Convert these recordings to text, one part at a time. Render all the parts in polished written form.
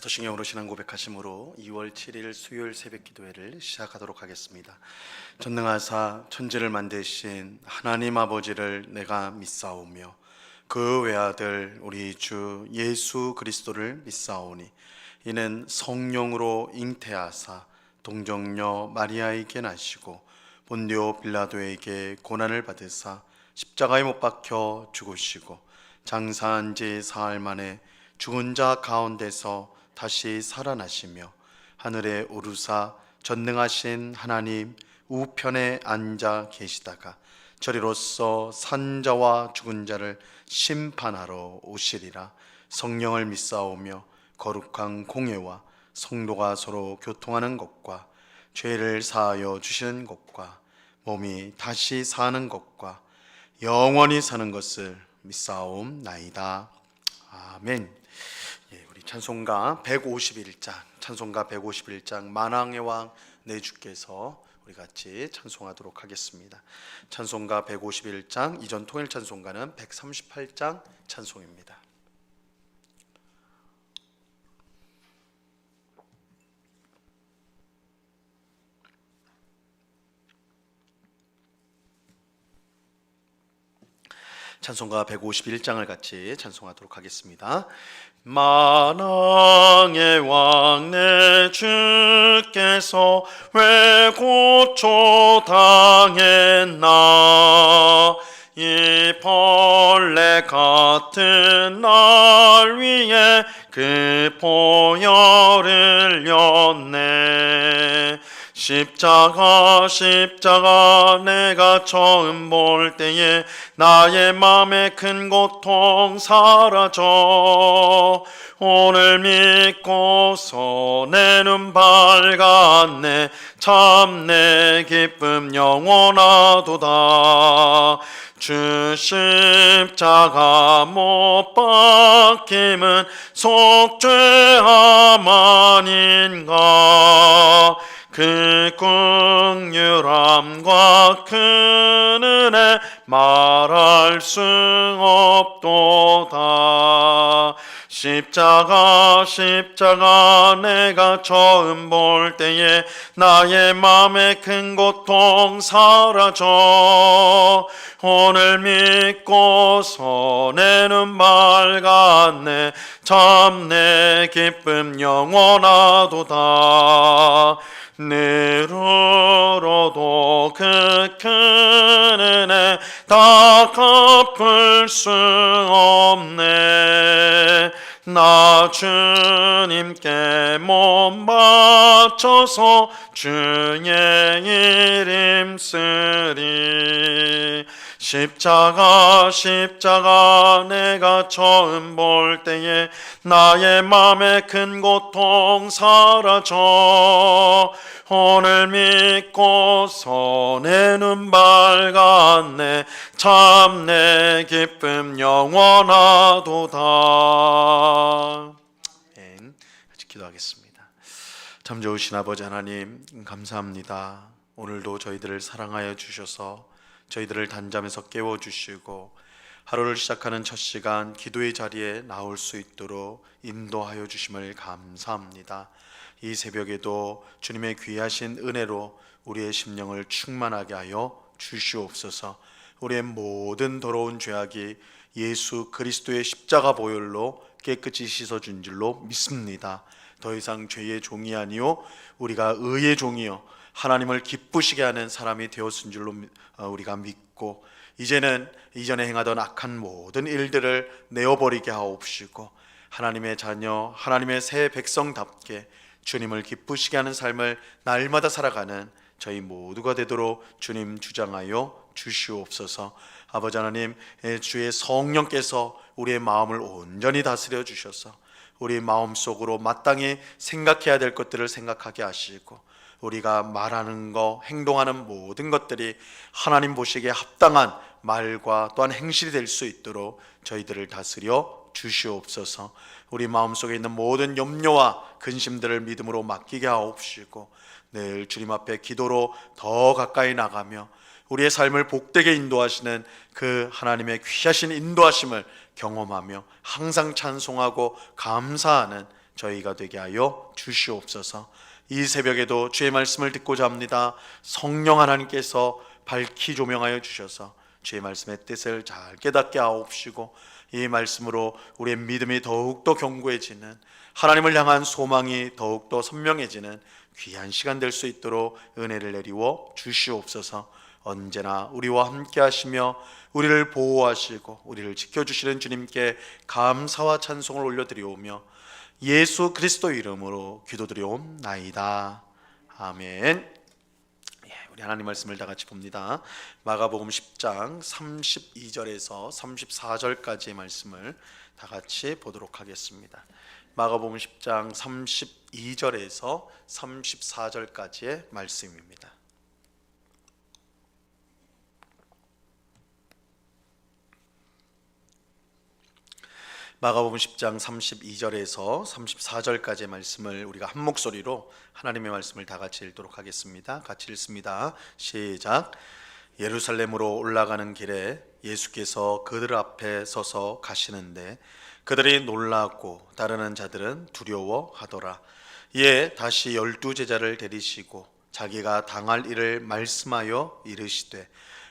사도신경으로 신앙 고백하심으로 2월 7일 수요일 새벽 기도회를 시작하도록 하겠습니다. 전능하사 천지를 만드신 하나님 아버지를 내가 믿사오며 그 외아들 우리 주 예수 그리스도를 믿사오니 이는 성령으로 잉태하사 동정녀 마리아에게 나시고 본디오 빌라도에게 고난을 받으사 십자가에 못 박혀 죽으시고 장사한 지 사흘 만에 죽은 자 가운데서 다시 살아나시며 하늘에 오르사 전능하신 하나님 우편에 앉아 계시다가 저리로서 산 자와 죽은 자를 심판하러 오시리라. 성령을 믿사오며 거룩한 공예와 성도가 서로 교통하는 것과 죄를 사하여 주시는 것과 몸이 다시 사는 것과 영원히 사는 것을 믿사옵나이다. 아멘. 우리 찬송가 151장 만왕의 왕 내 주께서 우리 같이 찬송하도록 하겠습니다. 찬송가 151장, 이전 통일 찬송가는 138장 찬송입니다. 찬송가 151장을 같이 찬송하도록 하겠습니다. 만왕의 왕 내 주께서 왜 고초 당했나 이 벌레 같은 날 위에 그 보혈을 흘렸네. 십자가 내가 처음 볼 때에 나의 맘에 큰 고통 사라져 오늘 믿고서 내 눈 밝았네. 참 내 기쁨 영원하도다. 주 십자가 못 박힘은 속죄함 아닌가. 그 긍휼함과 큰 은혜 말할 수 없도다. 십자가 내가 처음 볼 때에 나의 맘에 큰 고통 사라져 오늘 믿고서 내 눈 밝았네. 참 내 기쁨 영원하도다. 내로도 그 큰 은혜 다 갚을 수 없네. 나 주님께 몸 바쳐서 주의 이름 쓰리. 십자가 내가 처음 볼 때에 나의 맘에 큰 고통 사라져 오늘 믿고서 내 눈 밝았네. 참 내 기쁨 영원하도다. 같이 기도하겠습니다. 참 좋으신 아버지 하나님 감사합니다. 오늘도 저희들을 사랑하여 주셔서 저희들을 단잠에서 깨워주시고 하루를 시작하는 첫 시간 기도의 자리에 나올 수 있도록 인도하여 주심을 감사합니다. 이 새벽에도 주님의 귀하신 은혜로 우리의 심령을 충만하게 하여 주시옵소서. 우리의 모든 더러운 죄악이 예수 그리스도의 십자가 보혈로 깨끗이 씻어준 줄로 믿습니다. 더 이상 죄의 종이 아니요 우리가 의의 종이요 하나님을 기쁘시게 하는 사람이 되었은 줄로 우리가 믿고 이제는 이전에 행하던 악한 모든 일들을 내어버리게 하옵시고 하나님의 자녀, 하나님의 새 백성답게 주님을 기쁘시게 하는 삶을 날마다 살아가는 저희 모두가 되도록 주님 주장하여 주시옵소서. 아버지 하나님, 주의 성령께서 우리의 마음을 온전히 다스려 주셔서 우리 마음속으로 마땅히 생각해야 될 것들을 생각하게 하시고 우리가 말하는 것, 행동하는 모든 것들이 하나님 보시기에 합당한 말과 또한 행실이 될 수 있도록 저희들을 다스려 주시옵소서. 우리 마음속에 있는 모든 염려와 근심들을 믿음으로 맡기게 하옵시고 늘 주님 앞에 기도로 더 가까이 나가며 우리의 삶을 복되게 인도하시는 그 하나님의 귀하신 인도하심을 경험하며 항상 찬송하고 감사하는 저희가 되게 하여 주시옵소서. 이 새벽에도 주의 말씀을 듣고자 합니다. 성령 하나님께서 밝히 조명하여 주셔서 주의 말씀의 뜻을 잘 깨닫게 하옵시고, 이 말씀으로 우리의 믿음이 더욱더 견고해지는, 하나님을 향한 소망이 더욱더 선명해지는 귀한 시간 될 수 있도록 은혜를 내리워 주시옵소서. 언제나 우리와 함께 하시며 우리를 보호하시고 우리를 지켜주시는 주님께 감사와 찬송을 올려드리오며 예수 그리스도 이름으로 기도드리옵나이다. 아멘. 우리 하나님 말씀을 다 같이 봅니다. 마가복음 10장 32절에서 34절까지의 말씀을 다 같이 보도록 하겠습니다. 마가복음 10장 32절에서 34절까지의 말씀입니다. 마가복음 10장 32절에서 34절까지의 말씀을 우리가 한 목소리로 하나님의 말씀을 다 같이 읽도록 하겠습니다. 같이 읽습니다. 시작. 예루살렘으로 올라가는 길에 예수께서 그들 앞에 서서 가시는데 그들이 놀라고 따르는 자들은 두려워하더라. 이에 다시 12 제자를 데리시고 자기가 당할 일을 말씀하여 이르시되,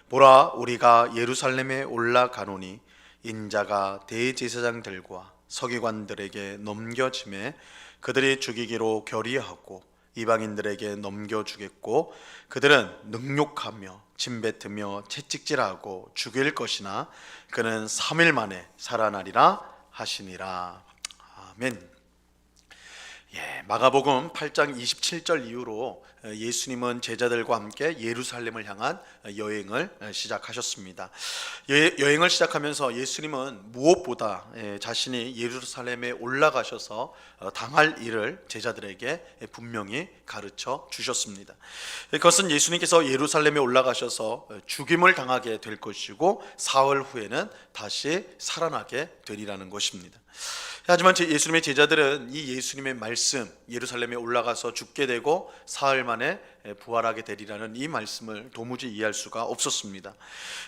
보라, 우리가 예루살렘에 올라가노니 인자가 대제사장들과 서기관들에게 넘겨짐에 그들이 죽이기로 결의하고 이방인들에게 넘겨주겠고 그들은 능욕하며 침뱉으며 채찍질하고 죽일 것이나 그는 3일 만에 살아나리라 하시니라. 아멘. 마가복음 8장 27절 이후로 예수님은 제자들과 함께 예루살렘을 향한 여행을 시작하셨습니다. 여행을 시작하면서 예수님은 무엇보다 자신이 예루살렘에 올라가셔서 당할 일을 제자들에게 분명히 가르쳐 주셨습니다. 그것은 예수님께서 예루살렘에 올라가셔서 죽임을 당하게 될 것이고 사흘 후에는 다시 살아나게 되리라는 것입니다. 하지만 예수님의 제자들은 이 예수님의 말씀, 예루살렘에 올라가서 죽게 되고 사흘 만에 부활하게 되리라는 이 말씀을 도무지 이해할 수가 없었습니다.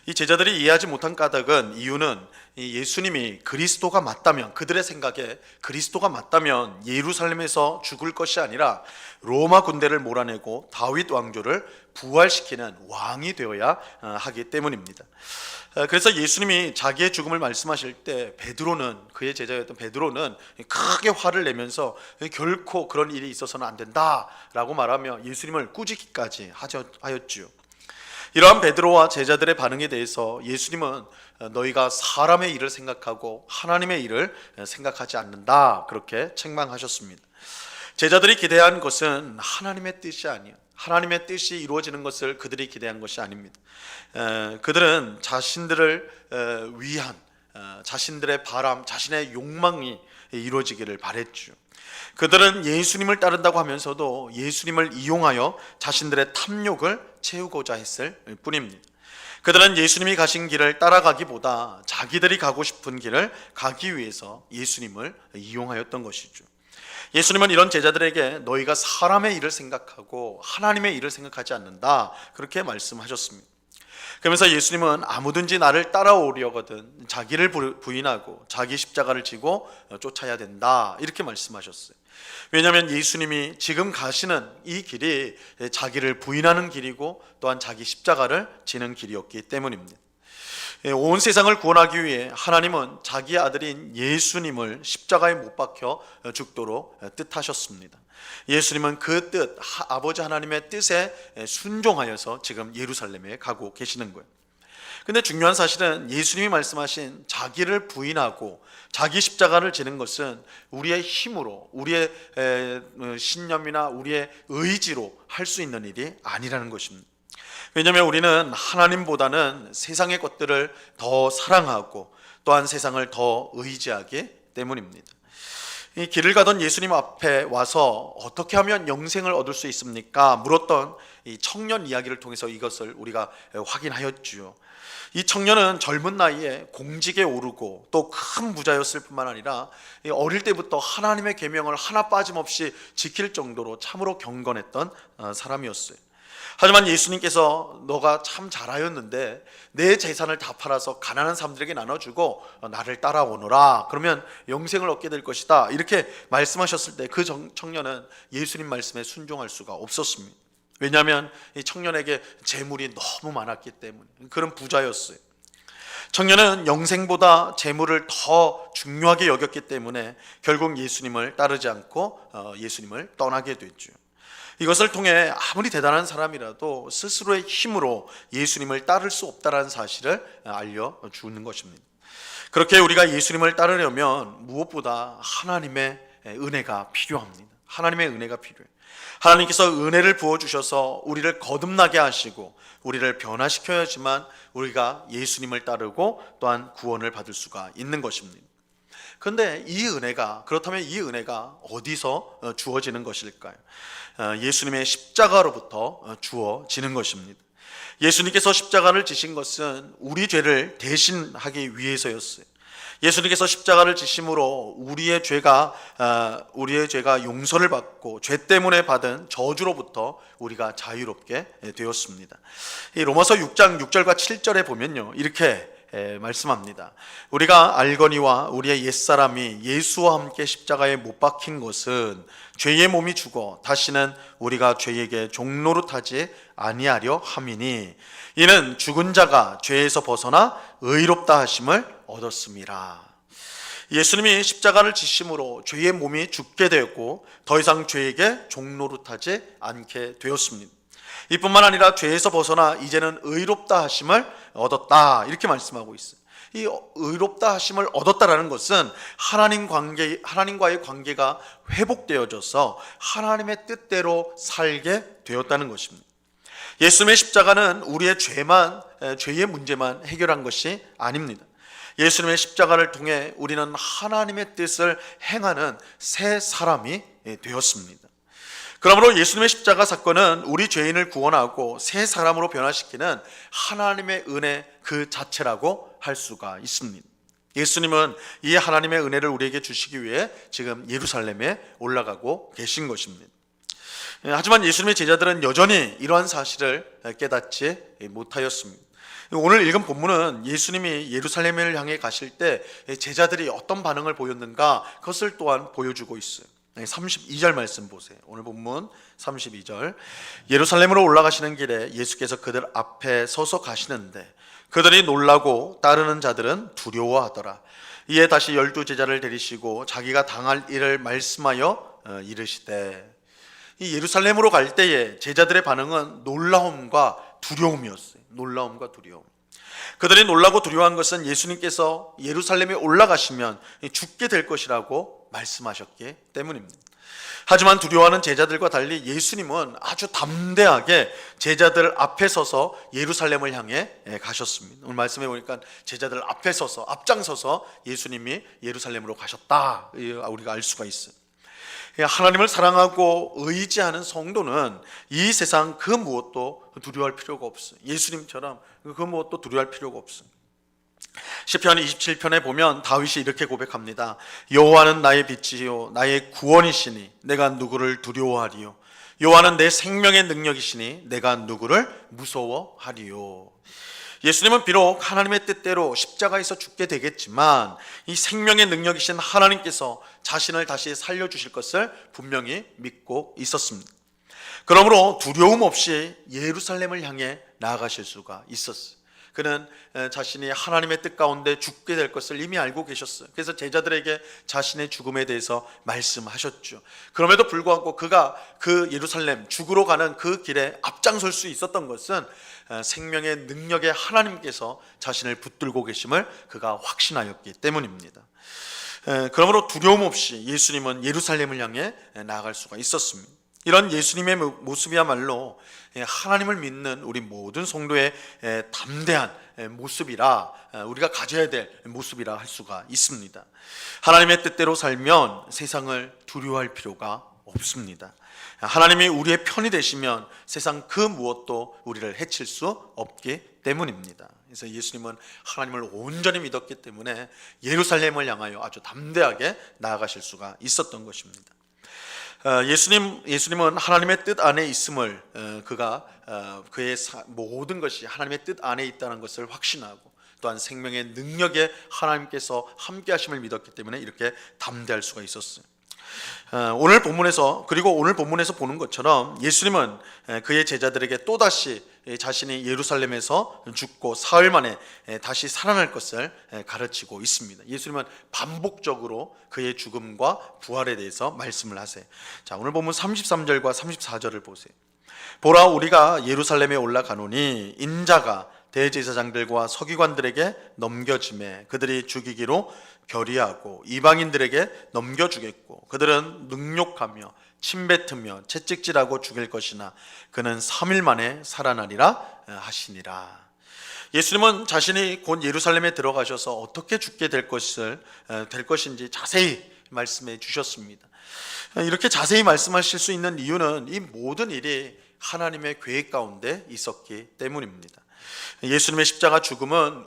이 제자들이 이해하지 못한 까닭은, 이유는 이 예수님이 그리스도가 맞다면, 그들의 생각에 그리스도가 맞다면 예루살렘에서 죽을 것이 아니라 로마 군대를 몰아내고 다윗 왕조를 부활시키는 왕이 되어야 하기 때문입니다. 그래서 예수님이 자기의 죽음을 말씀하실 때 베드로는, 그의 제자였던 베드로는 크게 화를 내면서 결코 그런 일이 있어서는 안 된다라고 말하며 예수님을 꾸짖기까지 하였지요. 이러한 베드로와 제자들의 반응에 대해서 예수님은 너희가 사람의 일을 생각하고 하나님의 일을 생각하지 않는다, 그렇게 책망하셨습니다. 제자들이 기대한 것은 하나님의 뜻이 아니에요. 하나님의 뜻이 이루어지는 것을 그들이 기대한 것이 아닙니다. 그들은 자신들을 위한 자신들의 바람, 자신의 욕망이 이루어지기를 바랬죠. 그들은 예수님을 따른다고 하면서도 예수님을 이용하여 자신들의 탐욕을 채우고자 했을 뿐입니다. 그들은 예수님이 가신 길을 따라가기보다 자기들이 가고 싶은 길을 가기 위해서 예수님을 이용하였던 것이죠. 예수님은 이런 제자들에게 너희가 사람의 일을 생각하고 하나님의 일을 생각하지 않는다, 그렇게 말씀하셨습니다. 그러면서 예수님은 아무든지 나를 따라오려거든 자기를 부인하고 자기 십자가를 지고 쫓아야 된다, 이렇게 말씀하셨어요. 왜냐하면 예수님이 지금 가시는 이 길이 자기를 부인하는 길이고 또한 자기 십자가를 지는 길이었기 때문입니다. 온 세상을 구원하기 위해 하나님은 자기 아들인 예수님을 십자가에 못 박혀 죽도록 뜻하셨습니다. 예수님은 그 뜻, 아버지 하나님의 뜻에 순종하여서 지금 예루살렘에 가고 계시는 거예요. 근데 중요한 사실은 예수님이 말씀하신 자기를 부인하고 자기 십자가를 지는 것은 우리의 힘으로, 우리의 신념이나 우리의 의지로 할 수 있는 일이 아니라는 것입니다. 왜냐하면 우리는 하나님보다는 세상의 것들을 더 사랑하고 또한 세상을 더 의지하기 때문입니다. 이 길을 가던 예수님 앞에 와서 어떻게 하면 영생을 얻을 수 있습니까? 물었던 이 청년 이야기를 통해서 이것을 우리가 확인하였죠. 이 청년은 젊은 나이에 공직에 오르고 또 큰 부자였을 뿐만 아니라 어릴 때부터 하나님의 계명을 하나 빠짐없이 지킬 정도로 참으로 경건했던 사람이었어요. 하지만 예수님께서 너가 참 잘하였는데 내 재산을 다 팔아서 가난한 사람들에게 나눠주고 나를 따라오너라, 그러면 영생을 얻게 될 것이다, 이렇게 말씀하셨을 때 그 청년은 예수님 말씀에 순종할 수가 없었습니다. 왜냐하면 이 청년에게 재물이 너무 많았기 때문에. 그런 부자였어요. 청년은 영생보다 재물을 더 중요하게 여겼기 때문에 결국 예수님을 따르지 않고 예수님을 떠나게 됐죠. 이것을 통해 아무리 대단한 사람이라도 스스로의 힘으로 예수님을 따를 수 없다는 사실을 알려주는 것입니다. 그렇게 우리가 예수님을 따르려면 무엇보다 하나님의 은혜가 필요합니다. 하나님의 은혜가 필요해요. 하나님께서 은혜를 부어주셔서 우리를 거듭나게 하시고 우리를 변화시켜야지만 우리가 예수님을 따르고 또한 구원을 받을 수가 있는 것입니다. 그런데 그렇다면 이 은혜가 어디서 주어지는 것일까요? 예수님의 십자가로부터 주어지는 것입니다. 예수님께서 십자가를 지신 것은 우리 죄를 대신하기 위해서였어요. 예수님께서 십자가를 지심으로 우리의 죄가 용서를 받고 죄 때문에 받은 저주로부터 우리가 자유롭게 되었습니다. 이 로마서 6장 6절과 7절에 보면요, 이렇게 말씀합니다. 우리가 알거니와 우리의 옛사람이 예수와 함께 십자가에 못 박힌 것은 죄의 몸이 죽어 다시는 우리가 죄에게 종노릇하지 아니하려 함이니 이는 죽은 자가 죄에서 벗어나 의롭다 하심을 얻었음이라. 예수님이 십자가를 지심으로 죄의 몸이 죽게 되었고 더 이상 죄에게 종노릇하지 않게 되었습니다. 이뿐만 아니라 죄에서 벗어나 이제는 의롭다 하심을 얻었다, 이렇게 말씀하고 있어요. 이 의롭다 하심을 얻었다라는 것은 하나님과의 관계가 회복되어져서 하나님의 뜻대로 살게 되었다는 것입니다. 예수님의 십자가는 우리의 죄의 문제만 해결한 것이 아닙니다. 예수님의 십자가를 통해 우리는 하나님의 뜻을 행하는 새 사람이 되었습니다. 그러므로 예수님의 십자가 사건은 우리 죄인을 구원하고 새 사람으로 변화시키는 하나님의 은혜 그 자체라고 할 수가 있습니다. 예수님은 이 하나님의 은혜를 우리에게 주시기 위해 지금 예루살렘에 올라가고 계신 것입니다. 하지만 예수님의 제자들은 여전히 이러한 사실을 깨닫지 못하였습니다. 오늘 읽은 본문은 예수님이 예루살렘을 향해 가실 때 제자들이 어떤 반응을 보였는가, 그것을 또한 보여주고 있어요. 32절 말씀 보세요. 오늘 본문 32절. 예루살렘으로 올라가시는 길에 예수께서 그들 앞에 서서 가시는데 그들이 놀라고 따르는 자들은 두려워하더라. 이에 다시 12 제자를 데리시고 자기가 당할 일을 말씀하여 이르시되. 이 예루살렘으로 갈 때에 제자들의 반응은 놀라움과 두려움이었어요. 놀라움과 두려움. 그들이 놀라고 두려워한 것은 예수님께서 예루살렘에 올라가시면 죽게 될 것이라고 말씀하셨기 때문입니다. 하지만 두려워하는 제자들과 달리 예수님은 아주 담대하게 제자들 앞에 서서 예루살렘을 향해 가셨습니다. 오늘 말씀해 보니까 제자들 앞에 서서, 앞장서서 예수님이 예루살렘으로 가셨다, 우리가 알 수가 있어요. 하나님을 사랑하고 의지하는 성도는 이 세상 그 무엇도 두려워할 필요가 없어요. 예수님처럼 그 무엇도 두려워할 필요가 없어요. 시편 27편에 보면 다윗이 이렇게 고백합니다. 여호와는 나의 빛이요 나의 구원이시니 내가 누구를 두려워하리요. 여호와는 내 생명의 능력이시니 내가 누구를 무서워하리요. 예수님은 비록 하나님의 뜻대로 십자가에서 죽게 되겠지만 이 생명의 능력이신 하나님께서 자신을 다시 살려주실 것을 분명히 믿고 있었습니다. 그러므로 두려움 없이 예루살렘을 향해 나아가실 수가 있었어요. 그는 자신이 하나님의 뜻 가운데 죽게 될 것을 이미 알고 계셨어요. 그래서 제자들에게 자신의 죽음에 대해서 말씀하셨죠. 그럼에도 불구하고 그가 그 예루살렘 죽으러 가는 그 길에 앞장설 수 있었던 것은 생명의 능력의 하나님께서 자신을 붙들고 계심을 그가 확신하였기 때문입니다. 그러므로 두려움 없이 예수님은 예루살렘을 향해 나아갈 수가 있었습니다. 이런 예수님의 모습이야말로 하나님을 믿는 우리 모든 성도의 담대한 모습이라, 우리가 가져야 될 모습이라 할 수가 있습니다. 하나님의 뜻대로 살면 세상을 두려워할 필요가 없습니다. 하나님이 우리의 편이 되시면 세상 그 무엇도 우리를 해칠 수 없기 때문입니다. 그래서 예수님은 하나님을 온전히 믿었기 때문에 예루살렘을 향하여 아주 담대하게 나아가실 수가 있었던 것입니다. 예수님은 하나님의 뜻 안에 있음을 그가 그의 모든 것이 하나님의 뜻 안에 있다는 것을 확신하고 또한 생명의 능력에 하나님께서 함께하심을 믿었기 때문에 이렇게 담대할 수가 있었어요. 오늘 본문에서 보는 것처럼 예수님은 그의 제자들에게 또다시 자신이 예루살렘에서 죽고 사흘 만에 다시 살아날 것을 가르치고 있습니다. 예수님은 반복적으로 그의 죽음과 부활에 대해서 말씀을 하세요. 자, 오늘 본문 33절과 34절을 보세요. 보라, 우리가 예루살렘에 올라가노니 인자가 대제사장들과 서기관들에게 넘겨짐에 그들이 죽이기로 결의하고 이방인들에게 넘겨주겠고 그들은 능욕하며 침뱉으며 채찍질하고 죽일 것이나 그는 3일 만에 살아나리라 하시니라. 예수님은 자신이 곧 예루살렘에 들어가셔서 어떻게 죽게 될 것인지 자세히 말씀해 주셨습니다. 이렇게 자세히 말씀하실 수 있는 이유는 이 모든 일이 하나님의 계획 가운데 있었기 때문입니다. 예수님의 십자가 죽음은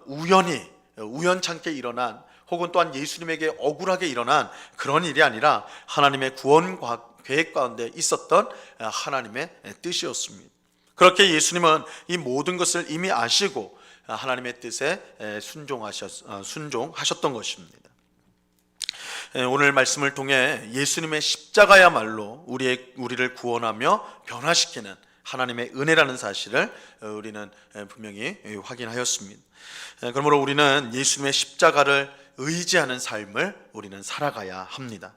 우연찮게 일어난 혹은 또한 예수님에게 억울하게 일어난 그런 일이 아니라 하나님의 구원 계획 가운데 있었던 하나님의 뜻이었습니다. 그렇게 예수님은 이 모든 것을 이미 아시고 하나님의 뜻에 순종하셨던 것입니다. 오늘 말씀을 통해 예수님의 십자가야말로 우리를 구원하며 변화시키는 하나님의 은혜라는 사실을 우리는 분명히 확인하였습니다. 그러므로 우리는 예수님의 십자가를 의지하는 삶을 우리는 살아가야 합니다.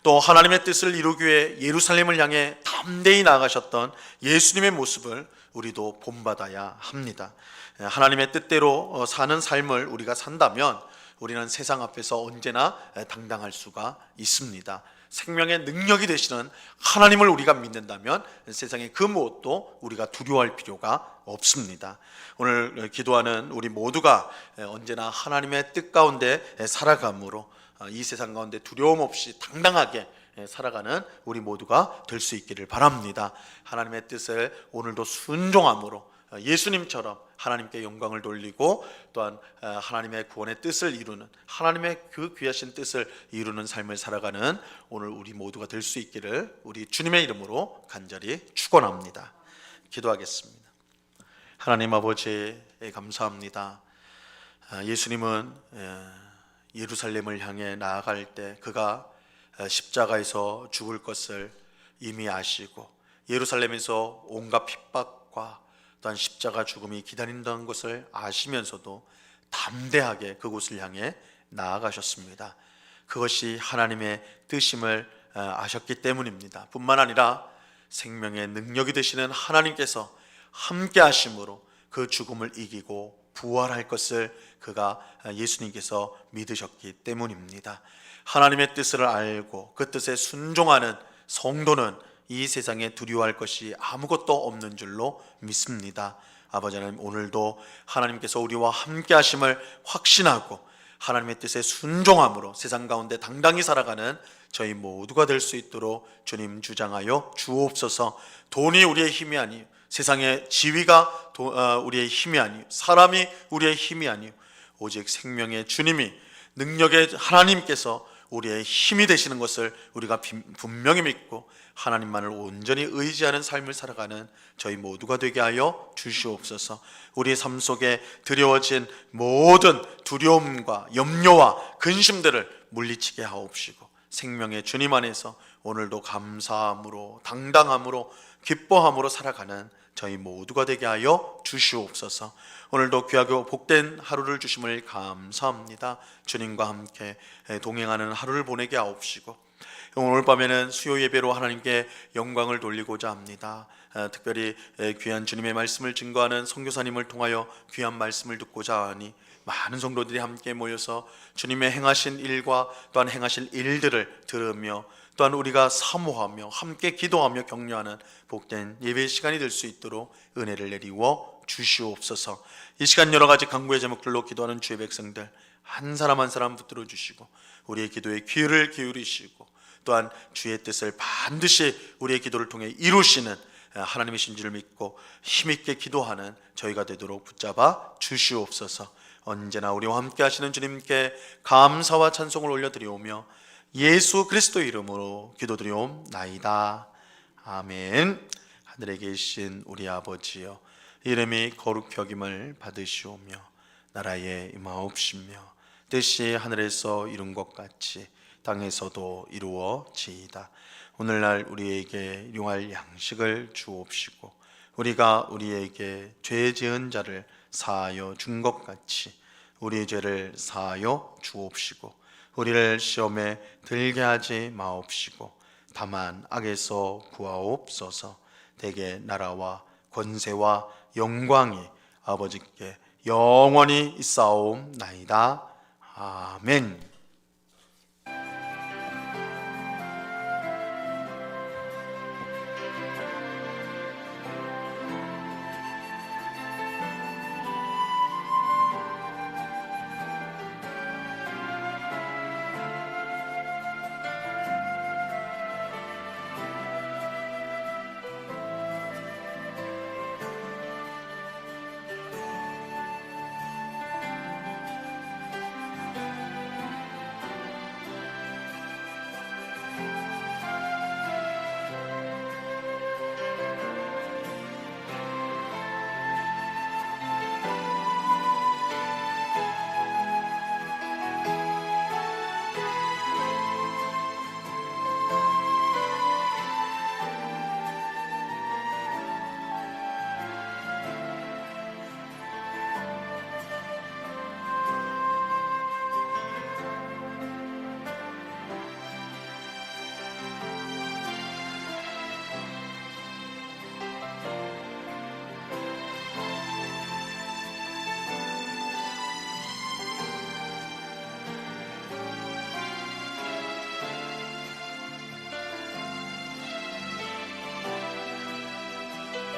또 하나님의 뜻을 이루기 위해 예루살렘을 향해 담대히 나아가셨던 예수님의 모습을 우리도 본받아야 합니다. 하나님의 뜻대로 사는 삶을 우리가 산다면 우리는 세상 앞에서 언제나 당당할 수가 있습니다. 생명의 능력이 되시는 하나님을 우리가 믿는다면 세상의 그 무엇도 우리가 두려워할 필요가 없습니다. 오늘 기도하는 우리 모두가 언제나 하나님의 뜻 가운데 살아감으로 이 세상 가운데 두려움 없이 당당하게 살아가는 우리 모두가 될 수 있기를 바랍니다. 하나님의 뜻을 오늘도 순종함으로 예수님처럼 하나님께 영광을 돌리고 또한 하나님의 구원의 뜻을 이루는 하나님의 그 귀하신 뜻을 이루는 삶을 살아가는 오늘 우리 모두가 될 수 있기를 우리 주님의 이름으로 간절히 축원합니다. 기도하겠습니다. 하나님 아버지 감사합니다. 예수님은 예루살렘을 향해 나아갈 때 그가 십자가에서 죽을 것을 이미 아시고 예루살렘에서 온갖 핍박과 또한 십자가 죽음이 기다린다는 것을 아시면서도 담대하게 그곳을 향해 나아가셨습니다. 그것이 하나님의 뜻임을 아셨기 때문입니다. 뿐만 아니라 생명의 능력이 되시는 하나님께서 함께 하심으로 그 죽음을 이기고 부활할 것을 그가 예수님께서 믿으셨기 때문입니다. 하나님의 뜻을 알고 그 뜻에 순종하는 성도는 이 세상에 두려워할 것이 아무것도 없는 줄로 믿습니다. 아버지 하나님, 오늘도 하나님께서 우리와 함께 하심을 확신하고 하나님의 뜻에 순종함으로 세상 가운데 당당히 살아가는 저희 모두가 될 수 있도록 주님 주장하여 주옵소서. 돈이 우리의 힘이 아니요 세상의 지위가 우리의 힘이 아니요 사람이 우리의 힘이 아니요 오직 생명의 주님이 능력의 하나님께서 우리의 힘이 되시는 것을 우리가 분명히 믿고 하나님만을 온전히 의지하는 삶을 살아가는 저희 모두가 되게 하여 주시옵소서. 우리의 삶 속에 두려워진 모든 두려움과 염려와 근심들을 물리치게 하옵시고 생명의 주님 안에서 오늘도 감사함으로 당당함으로 기뻐함으로 살아가는 저희 모두가 되게 하여 주시옵소서. 오늘도 귀하고 복된 하루를 주심을 감사합니다. 주님과 함께 동행하는 하루를 보내게 하옵시고 오늘 밤에는 수요 예배로 하나님께 영광을 돌리고자 합니다. 특별히 귀한 주님의 말씀을 증거하는 선교사님을 통하여 귀한 말씀을 듣고자 하니 많은 성도들이 함께 모여서 주님의 행하신 일과 또한 행하실 일들을 들으며 또한 우리가 사모하며 함께 기도하며 격려하는 복된 예배의 시간이 될 수 있도록 은혜를 내리워 주시옵소서. 이 시간 여러 가지 간구의 제목들로 기도하는 주의 백성들 한 사람 한 사람 붙들어 주시고 우리의 기도에 귀를 기울이시고 또한 주의 뜻을 반드시 우리의 기도를 통해 이루시는 하나님이신 줄을 믿고 힘있게 기도하는 저희가 되도록 붙잡아 주시옵소서. 언제나 우리와 함께 하시는 주님께 감사와 찬송을 올려드리오며 예수 그리스도 이름으로 기도드리옵나이다. 아멘. 하늘에 계신 우리 아버지여, 이름이 거룩히 여김을 받으시오며 나라에 임하옵시며 뜻이 하늘에서 이룬 것 같이 땅에서도 이루어지이다. 오늘날 우리에게 일용할 양식을 주옵시고 우리가 우리에게 죄 지은 자를 사하여 준 것 같이 우리의 죄를 사하여 주옵시고 우리를 시험에 들게 하지 마옵시고 다만 악에서 구하옵소서. 대개 나라와 권세와 영광이 아버지께 영원히 있사옵나이다. 아멘.